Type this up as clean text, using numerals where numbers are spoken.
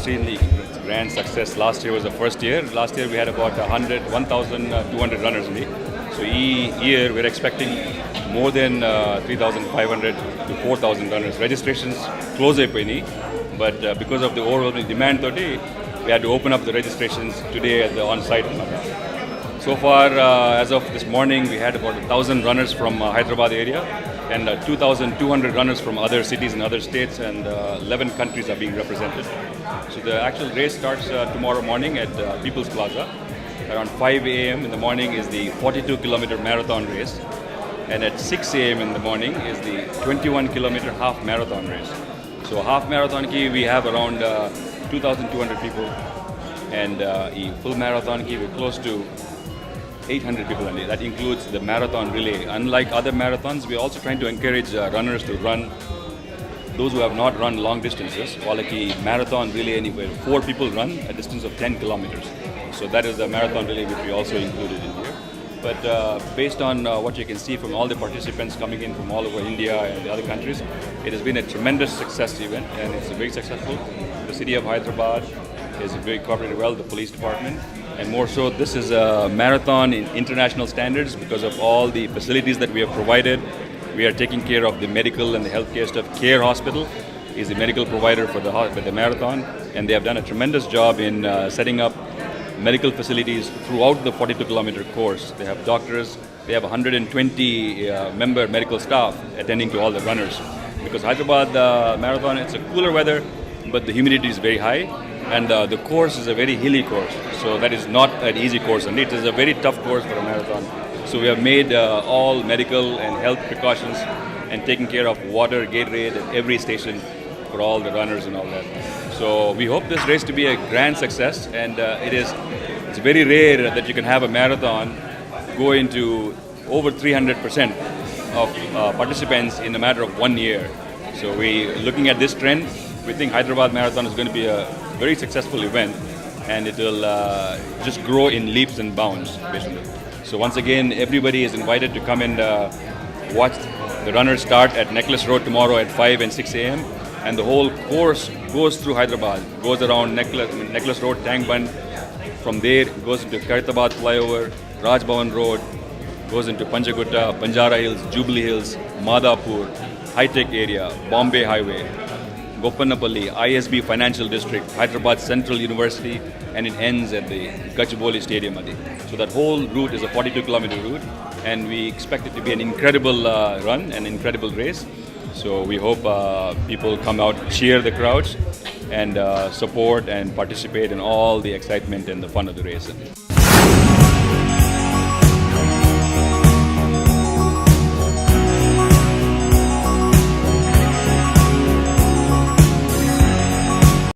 extremely grand success. Last year was the first year. Last year we had about 1,200 runners in it. So each year we're expecting more than 3,500 to 4,000 runners. Registrations close but because of the overwhelming demand today, we had to open up the registrations today at the on-site. So far, as of this morning, we had about 1,000 runners from Hyderabad area and 2,200 runners from other cities and other states, and 11 countries are being represented. So the actual race starts tomorrow morning at People's Plaza. Around 5 a.m. in the morning is the 42-kilometer marathon race, and at 6 a.m. in the morning is the 21-kilometer half marathon race. So half marathon ki we have around 2,200 people, and full marathon ki we're close to 800 people only. That includes the marathon relay. Unlike other marathons, we're also trying to encourage runners to run, those who have not run long distances. While a marathon relay, anywhere 4 people run a distance of 10 kilometers. So that is the marathon relay which we also included in here. But based on what you can see from all the participants coming in from all over India and the other countries, it has been a tremendous success event, and it's very successful. The city of Hyderabad is very cooperated well, the police department, and more so this is a marathon in international standards because of all the facilities that we have provided. We are taking care of the medical and the healthcare stuff. Care Hospital is the medical provider for the marathon, and they have done a tremendous job in setting up medical facilities throughout the 42-kilometer course. They have doctors, they have 120 member medical staff attending to all the runners. Because Hyderabad marathon, it's a cooler weather, but the humidity is very high, and the course is a very hilly course. So that is not an easy course, and it is a very tough course for a marathon. So we have made all medical and health precautions and taken care of water, Gatorade at every station for all the runners and all that. So we hope this race to be a grand success, and it's very rare that you can have a marathon go into over 300% of participants in a matter of 1 year. So looking at this trend, we think Hyderabad Marathon is going to be a very successful event, and it will just grow in leaps and bounds, basically. So once again, everybody is invited to come and watch the runners start at Necklace Road tomorrow at 5 and 6 a.m. And the whole course goes through Hyderabad, goes around Necklace Road, Tank Bund. From there, goes into Karitabad Flyover, Raj Bhavan Road, goes into Panchagutta, Banjara Hills, Jubilee Hills, Madhapur, High-Tech area, Bombay Highway, Gopannapalli, ISB Financial District, Hyderabad Central University, and it ends at the Gachibowli Stadium. So that whole route is a 42-kilometer route, and we expect it to be an incredible run, an incredible race. So we hope people come out, cheer the crowds, and support and participate in all the excitement and the fun of the race.